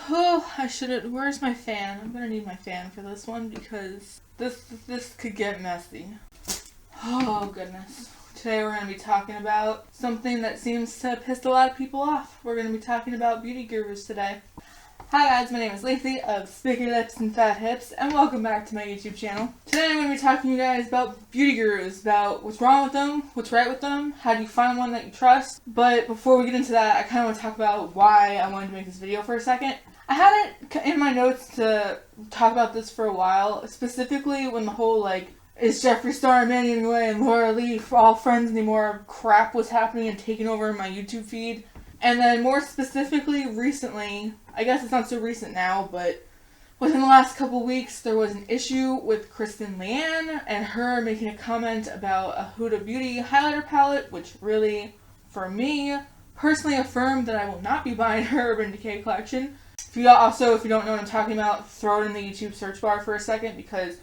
Oh, I should've. Where's my fan? I'm gonna need my fan for this one because this could get messy. Oh, goodness. Today we're gonna be talking about something that seems to piss a lot of people off. We're gonna be talking about beauty gurus today. Hi guys, my name is Lacey of Spiky Lips and Fat Hips, and welcome back to my YouTube channel. Today I'm going to be talking to you guys about beauty gurus, about what's wrong with them, what's right with them, how do you find one that you trust. But before we get into that, I kind of want to talk about why I wanted to make this video for a second. I had it in my notes to talk about this for a while, specifically when the whole is Jeffree Star, Manny Anyway, and Laura Lee all friends anymore crap was happening and taking over my YouTube feed. And then more specifically, recently, I guess it's not so recent now, but within the last couple weeks, there was an issue with Kristen Leanne and her making a comment about a Huda Beauty highlighter palette, which really, for me, personally affirmed that I will not be buying her Urban Decay collection. If you don't know what I'm talking about, throw it in the YouTube search bar for a second because,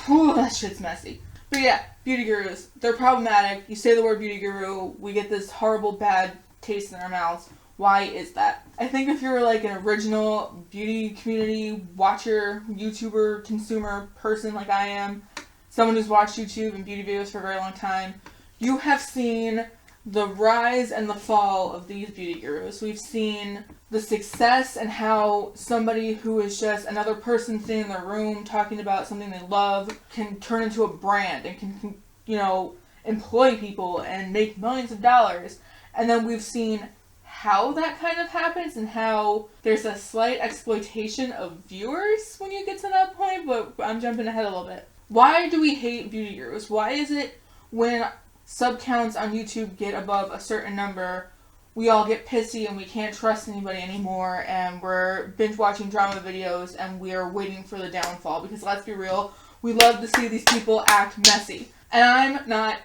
whew, that shit's messy. But yeah, beauty gurus, they're problematic. You say the word beauty guru, we get this horrible bad taste in our mouths. Why is that? I think if you're like an original beauty community watcher, YouTuber, consumer person like I am, someone who's watched YouTube and beauty videos for a very long time, you have seen the rise and the fall of these beauty gurus. We've seen the success and how somebody who is just another person sitting in their room talking about something they love can turn into a brand and can employ people and make millions of dollars. And then we've seen how that kind of happens and how there's a slight exploitation of viewers when you get to that point, but I'm jumping ahead a little bit. Why do we hate beauty gurus? Why is it when sub counts on YouTube get above a certain number, we all get pissy and we can't trust anybody anymore and we're binge watching drama videos and we're waiting for the downfall? Because let's be real, we love to see these people act messy. And I'm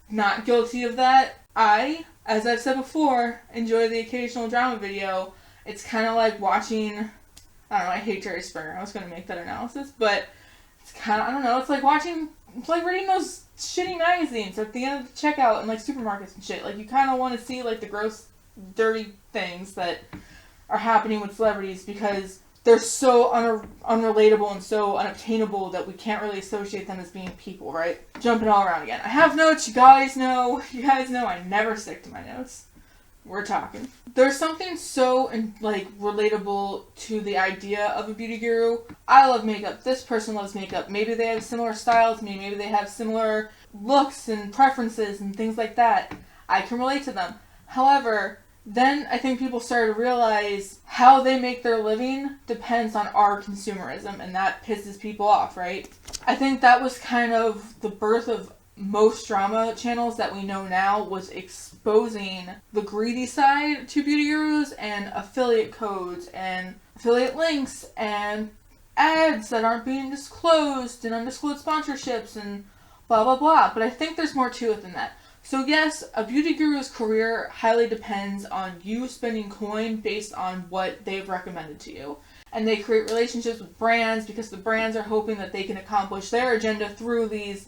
not guilty of that. I, as I've said before, enjoy the occasional drama video. It's kind of like watching, I don't know, I hate Jerry Springer. I was going to make that analysis, but it's kind of, I don't know, it's like reading those shitty magazines at the end of the checkout in like supermarkets and shit. Like you kind of want to see like the gross, dirty things that are happening with celebrities because they're so unrelatable and so unobtainable that we can't really associate them as being people, right? Jumping all around again. I have notes, you guys know I never stick to my notes. We're talking. There's something so relatable to the idea of a beauty guru. I love makeup. This person loves makeup. Maybe they have similar styles to me. Maybe they have similar looks and preferences and things like that. I can relate to them. However, then I think people started to realize how they make their living depends on our consumerism, and that pisses people off, right? I think that was kind of the birth of most drama channels that we know now, was exposing the greedy side to beauty gurus and affiliate codes and affiliate links and ads that aren't being disclosed and undisclosed sponsorships and blah blah blah. But I think there's more to it than that. So yes, a beauty guru's career highly depends on you spending coin based on what they've recommended to you. And they create relationships with brands because the brands are hoping that they can accomplish their agenda through these,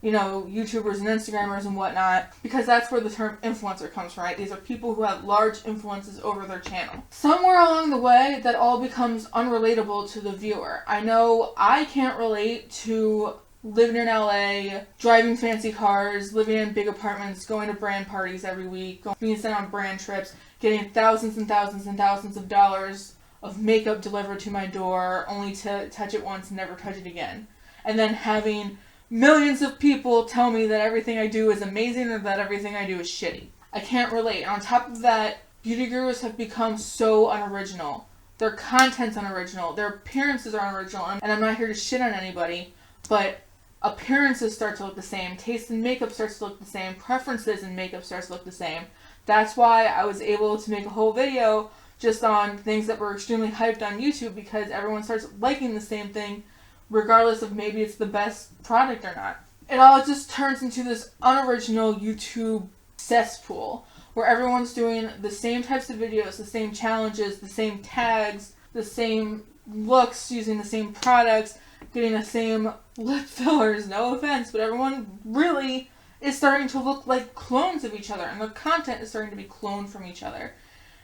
YouTubers and Instagrammers and whatnot, because that's where the term influencer comes from, right? These are people who have large influences over their channel. Somewhere along the way, that all becomes unrelatable to the viewer. I know I can't relate to living in LA, driving fancy cars, living in big apartments, going to brand parties every week, being sent on brand trips, getting thousands and thousands and thousands of dollars of makeup delivered to my door, only to touch it once and never touch it again. And then having millions of people tell me that everything I do is amazing or that everything I do is shitty. I can't relate. And on top of that, beauty gurus have become so unoriginal. Their content's unoriginal. Their appearances are unoriginal. And I'm not here to shit on anybody, but appearances start to look the same. Taste in makeup starts to look the same. Preferences in makeup starts to look the same. That's why I was able to make a whole video just on things that were extremely hyped on YouTube, because everyone starts liking the same thing regardless of maybe it's the best product or not. It all just turns into this unoriginal YouTube cesspool where everyone's doing the same types of videos, the same challenges, the same tags, the same looks, using the same products, getting the same lip fillers, no offense, but everyone really is starting to look like clones of each other, and the content is starting to be cloned from each other.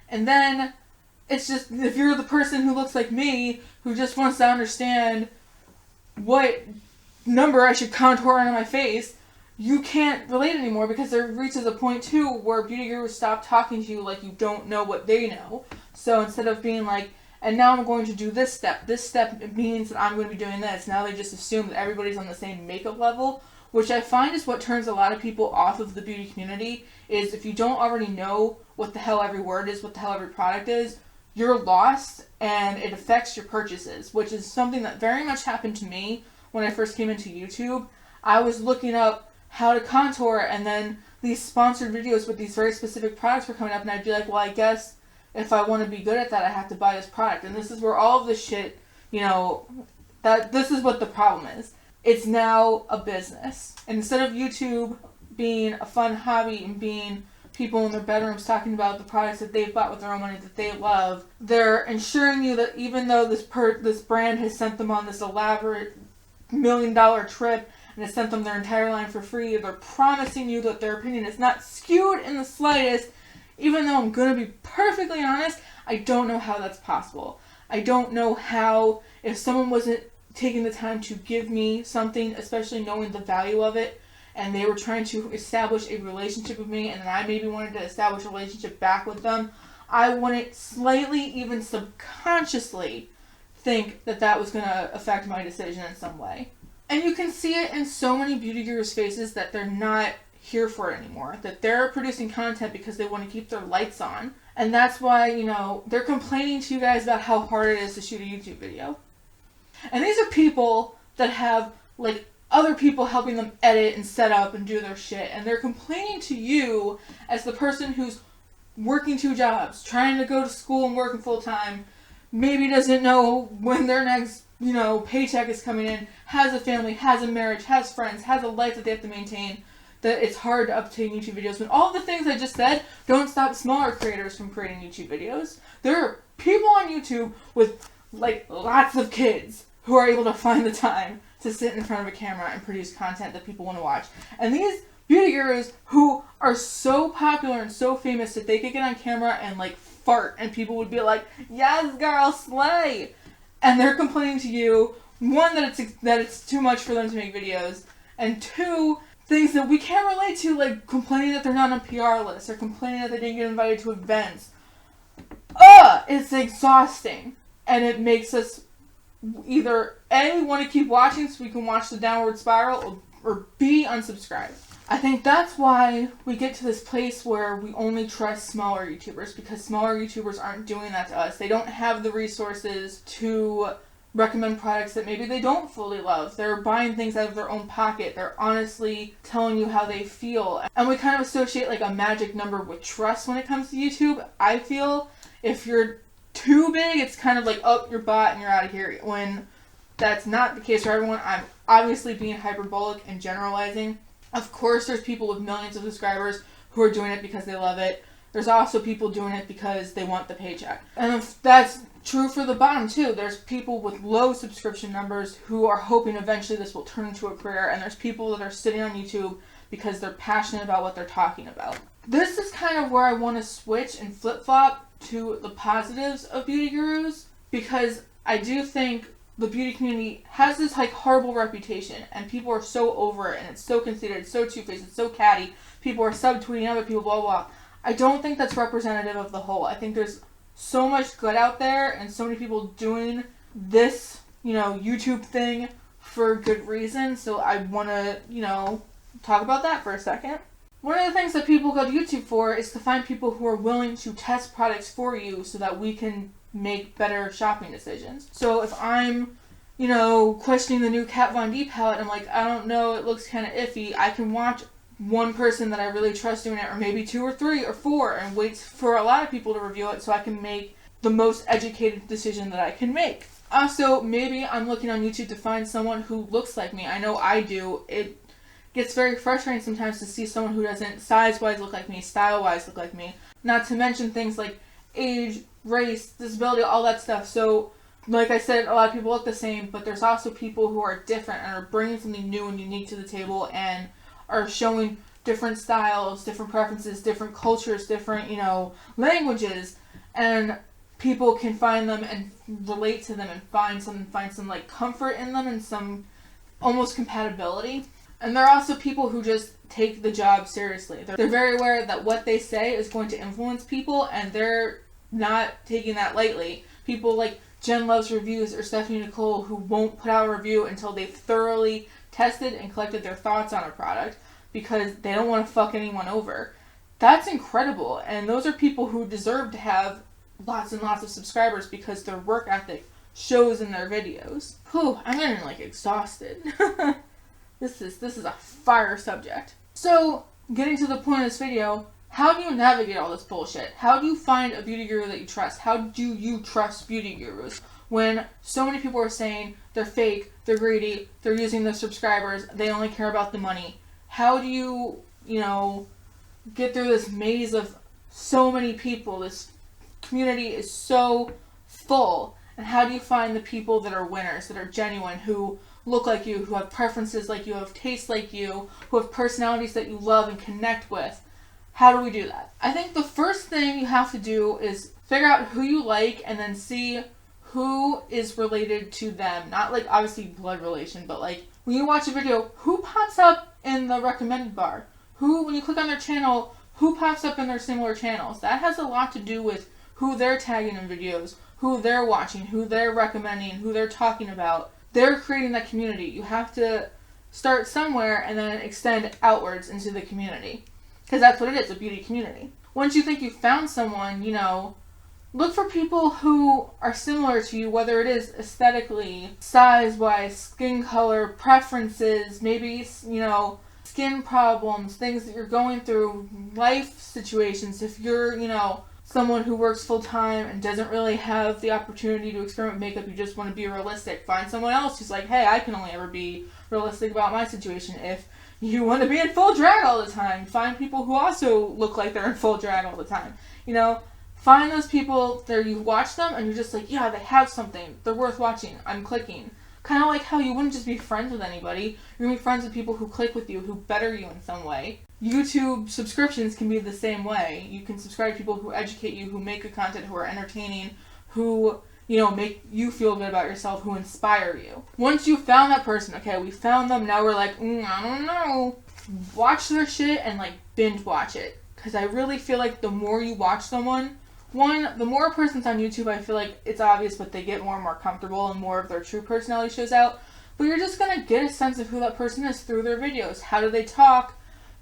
And then it's just, if you're the person who looks like me, who just wants to understand what number I should contour onto my face, you can't relate anymore, because there reaches a point too where beauty gurus stop talking to you like you don't know what they know. So instead of being like, and now I'm going to do this step means that I'm going to be doing this, now they just assume that everybody's on the same makeup level, which I find is what turns a lot of people off of the beauty community, is if you don't already know what the hell every word is, what the hell every product is, you're lost, and it affects your purchases, which is something that very much happened to me when I first came into YouTube. I was looking up how to contour, and then these sponsored videos with these very specific products were coming up, and I'd be like, well, I guess if I want to be good at that, I have to buy this product. And this is where all of this shit, that this is what the problem is. It's now a business. And instead of YouTube being a fun hobby and being people in their bedrooms talking about the products that they've bought with their own money that they love, they're ensuring you that even though this brand has sent them on this elaborate $1 million trip and has sent them their entire line for free, they're promising you that their opinion is not skewed in the slightest, even though I'm going to be perfectly honest, I don't know how that's possible. I don't know how, if someone wasn't taking the time to give me something, especially knowing the value of it, and they were trying to establish a relationship with me, and then I maybe wanted to establish a relationship back with them, I wouldn't slightly, even subconsciously, think that that was going to affect my decision in some way. And you can see it in so many beauty gurus' faces that they're not here for it anymore. That they're producing content because they want to keep their lights on. And that's why, they're complaining to you guys about how hard it is to shoot a YouTube video. And these are people that have, other people helping them edit and set up and do their shit. And they're complaining to you as the person who's working 2 jobs, trying to go to school and working full time, maybe doesn't know when their next paycheck is coming in, has a family, has a marriage, has friends, has a life that they have to maintain, that it's hard to obtain YouTube videos. When all the things I just said don't stop smaller creators from creating YouTube videos. There are people on YouTube with, lots of kids who are able to find the time to sit in front of a camera and produce content that people want to watch. And these beauty gurus who are so popular and so famous that they could get on camera and, fart, and people would be like, yes, girl, slay! And they're complaining to you, one, that it's too much for them to make videos, and 2, things that we can't relate to, like complaining that they're not on PR lists, or complaining that they didn't get invited to events. It's exhausting. And it makes us either A, want to keep watching so we can watch the downward spiral, or B, unsubscribe. I think that's why we get to this place where we only trust smaller YouTubers, because smaller YouTubers aren't doing that to us. They don't have the resources to recommend products that maybe they don't fully love. They're buying things out of their own pocket. They're honestly telling you how they feel. And we kind of associate a magic number with trust when it comes to YouTube. I feel if you're too big, it's kind of oh, you're bought and you're out of here. When that's not the case for everyone. I'm obviously being hyperbolic and generalizing. Of course, there's people with millions of subscribers who are doing it because they love it. There's also people doing it because they want the paycheck. And if that's true for the bottom, too. There's people with low subscription numbers who are hoping eventually this will turn into a career. And there's people that are sitting on YouTube because they're passionate about what they're talking about. This is kind of where I want to switch and flip-flop to the positives of beauty gurus, because I do think the beauty community has this horrible reputation, and people are so over it, and it's so conceited, it's so two-faced, it's so catty. People are subtweeting other people, blah, blah. I don't think that's representative of the whole. I think there's so much good out there, and so many people doing this, YouTube thing for good reason. So I want to, talk about that for a second. One of the things that people go to YouTube for is to find people who are willing to test products for you so that we can make better shopping decisions. So if I'm, questioning the new Kat Von D palette, I'm like, I don't know, it looks kind of iffy, I can watch one person that I really trust doing it, or maybe 2 or 3 or 4, and wait for a lot of people to review it so I can make the most educated decision that I can make. Also, maybe I'm looking on YouTube to find someone who looks like me. I know I do. It gets very frustrating sometimes to see someone who doesn't size-wise look like me, style-wise look like me. Not to mention things like age, race, disability, all that stuff. So, like I said, a lot of people look the same, but there's also people who are different and are bringing something new and unique to the table and are showing different styles, different preferences, different cultures, different, languages. And people can find them and relate to them and find some like comfort in them and some almost compatibility. And there are also people who just take the job seriously. They're very aware that what they say is going to influence people, and they're not taking that lightly. People like Luvs Reviews or Stephanie Nicole, who won't put out a review until they've thoroughly tested and collected their thoughts on a product because they don't want to fuck anyone over. That's incredible, and those are people who deserve to have lots and lots of subscribers because their work ethic shows in their videos. Whew, I'm getting like exhausted. This is a fire subject. So, getting to the point of this video, how do you navigate all this bullshit? How do you find a beauty guru that you trust? How do you trust beauty gurus when so many people are saying they're fake, they're greedy, they're using their subscribers, they only care about the money? How do you, get through this maze of so many people? This community is so full. And how do you find the people that are winners, that are genuine, who look like you, who have preferences like you, have tastes like you, who have personalities that you love and connect with? How do we do that? I think the first thing you have to do is figure out who you like and then see who is related to them. Not like obviously blood relation, but like when you watch a video, who pops up in the recommended bar? Who, when you click on their channel, who pops up in their similar channels? That has a lot to do with who they're tagging in videos, who they're watching, who they're recommending, who they're talking about. They're creating that community. You have to start somewhere and then extend outwards into the community. Because that's what it is, a beauty community. Once you think you've found someone, look for people who are similar to you, whether it is aesthetically, size-wise, skin color, preferences, maybe, skin problems, things that you're going through, life situations. If you're, someone who works full-time and doesn't really have the opportunity to experiment with makeup, you just want to be realistic, find someone else who's like, hey, I can only ever be realistic about my situation. If you want to be in full drag all the time, find people who also look like they're in full drag all the time. Find those people there, you watch them and you're just like, yeah, they have something, they're worth watching, I'm clicking. Kind of like how you wouldn't just be friends with anybody, you're going to be friends with people who click with you, who better you in some way. YouTube subscriptions can be the same way. You can subscribe to people who educate you, who make good content, who are entertaining, who, make you feel good about yourself, who inspire you. Once you've found that person, okay, we found them, now we're like, I don't know. Watch their shit and like binge watch it. Because I really feel like the more you watch someone, the more a person's on YouTube, I feel like it's obvious, but they get more and more comfortable and more of their true personality shows out. But you're just going to get a sense of who that person is through their videos. How do they talk?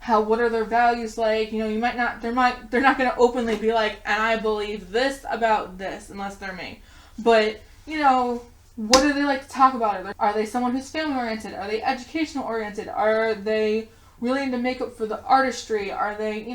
What are their values like? You might not, they're not going to openly be like, and I believe this about this, unless they're me. But, what do they like to talk about? Are they someone who's family-oriented? Are they educational-oriented? Are they really into makeup for the artistry? Are they,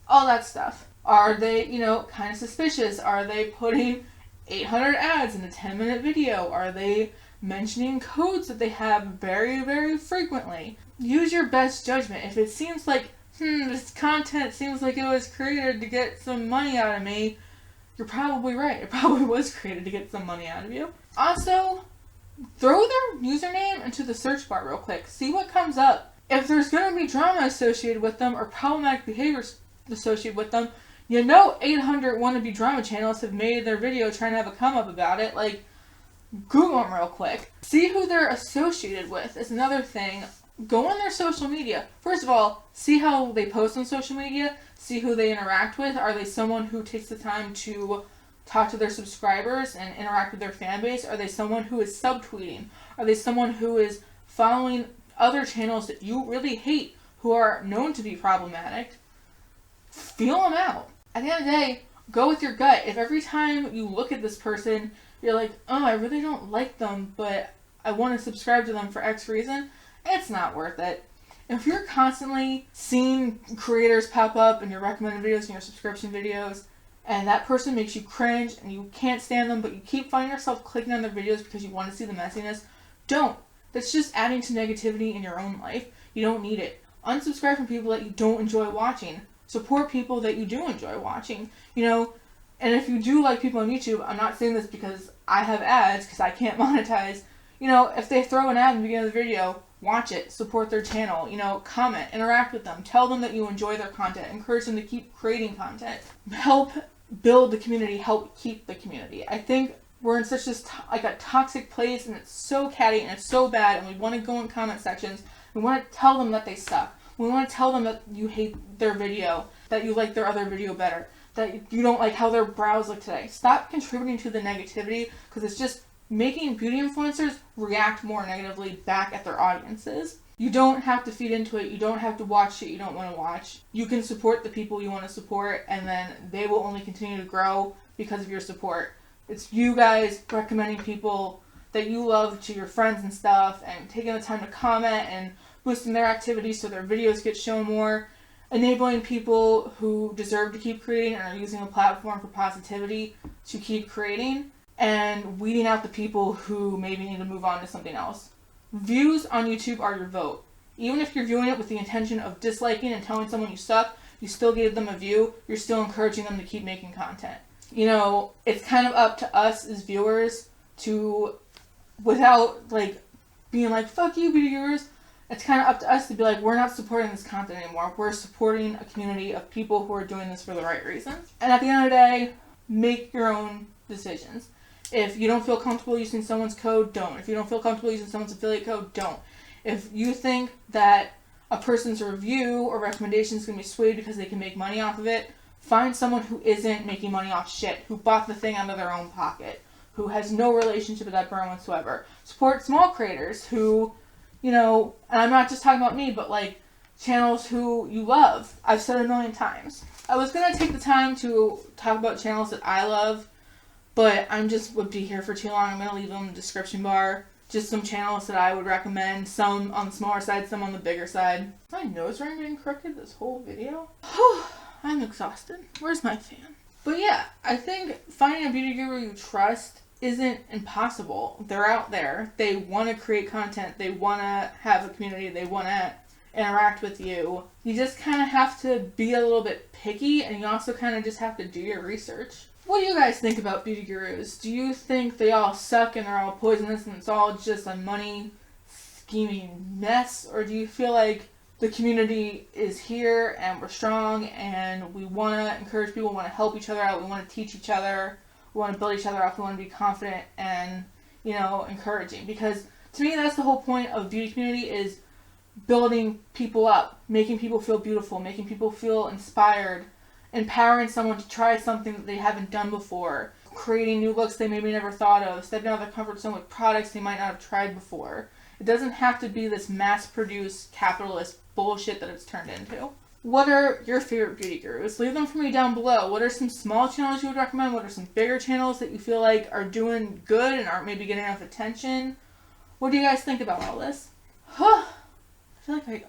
all that stuff? Are they, kind of suspicious? Are they putting 800 ads in a 10-minute video? Are they mentioning codes that they have very, very frequently? Use your best judgment. If it seems like, this content seems like it was created to get some money out of me, you're probably right. It probably was created to get some money out of you. Also, throw their username into the search bar real quick. See what comes up. If there's going to be drama associated with them or problematic behaviors associated with them, 800 wannabe drama channels have made their video trying to have a come up about it. Like, Google them real quick. See who they're associated with is another thing. Go on their social media. First of all, see how they post on social media. See who they interact with. Are they someone who takes the time to talk to their subscribers and interact with their fan base? Are they someone who is subtweeting? Are they someone who is following other channels that you really hate, who are known to be problematic? Feel them out. At the end of the day, go with your gut. If every time you look at this person, you're like, oh, I really don't like them, but I want to subscribe to them for X reason, it's not worth it. If you're constantly seeing creators pop up in your recommended videos and your subscription videos, and that person makes you cringe and you can't stand them, but you keep finding yourself clicking on their videos because you want to see the messiness, don't. That's just adding to negativity in your own life. You don't need it. Unsubscribe from people that you don't enjoy watching. Support people that you do enjoy watching. And if you do like people on YouTube, I'm not saying this because I have ads, because I can't monetize. If they throw an ad in the beginning of the video, watch it, support their channel, comment, interact with them, tell them that you enjoy their content, encourage them to keep creating content. Help build the community, help keep the community. I think we're in such this like a toxic place, and it's so catty and it's so bad, and we want to go in comment sections. We want to tell them that they suck. We want to tell them that you hate their video, that you like their other video better, that you don't like how their brows look today. Stop contributing to the negativity, because it's just making beauty influencers react more negatively back at their audiences. You don't have to feed into it. You don't have to watch shit you don't want to watch. You can support the people you want to support, and then they will only continue to grow because of your support. It's you guys recommending people that you love to your friends and stuff, and taking the time to comment and boosting their activities so their videos get shown more, enabling people who deserve to keep creating and are using a platform for positivity to keep creating, and weeding out the people who maybe need to move on to something else. Views on YouTube are your vote. Even if you're viewing it with the intention of disliking and telling someone you suck, you still gave them a view, you're still encouraging them to keep making content. You know, it's kind of up to us as viewers to, without like being like, fuck you, beauty viewers, it's kind of up to us to be like, we're not supporting this content anymore. We're supporting a community of people who are doing this for the right reasons. And at the end of the day, make your own decisions. If you don't feel comfortable using someone's code, don't. If you don't feel comfortable using someone's affiliate code, don't. If you think that a person's review or recommendation is going to be swayed because they can make money off of it, find someone who isn't making money off shit, who bought the thing out of their own pocket, who has no relationship with that brand whatsoever. Support small creators who, you know, and I'm not just talking about me, but like channels who you love. I've said it a million times. I was going to take the time to talk about channels that I love, but I'm just would be here for too long. I'm going to leave them in the description bar. Just some channels that I would recommend. Some on the smaller side, some on the bigger side. Is my nose ring being crooked this whole video? I'm exhausted. Where's my fan? But yeah, I think finding a beauty guru you trust isn't impossible. They're out there. They want to create content. They want to have a community. They want to interact with you. You just kind of have to be a little bit picky, and you also kind of just have to do your research. What do you guys think about beauty gurus? Do you think they all suck and they're all poisonous and it's all just a money scheming mess? Or do you feel like the community is here and we're strong and we want to encourage people, we want to help each other out, we want to teach each other, we want to build each other up, we want to be confident and, you know, encouraging? Because to me, that's the whole point of beauty community, is building people up, making people feel beautiful, making people feel inspired, empowering someone to try something that they haven't done before, creating new looks they maybe never thought of, stepping out of their comfort zone with products they might not have tried before. It doesn't have to be this mass-produced capitalist bullshit that it's turned into. What are your favorite beauty gurus? Leave them for me down below. What are some small channels you would recommend? What are some bigger channels that you feel like are doing good and aren't maybe getting enough attention? What do you guys think about all this? I feel like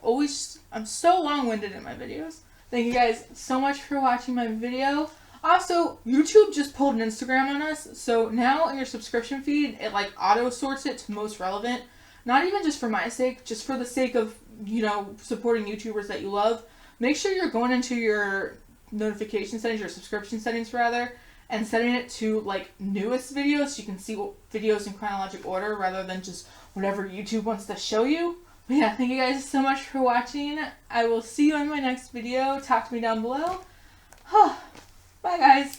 I'm so long-winded in my videos. Thank you guys so much for watching my video. Also, YouTube just pulled an Instagram on us, so now in your subscription feed, it like auto sorts it to most relevant. Not even just for my sake, just for the sake of, you know, supporting YouTubers that you love. Make sure you're going into your notification settings, your subscription settings rather, and setting it to like newest videos so you can see what videos in chronological order rather than just whatever YouTube wants to show you. But yeah, thank you guys so much for watching. I will see you in my next video. Talk to me down below. Bye guys.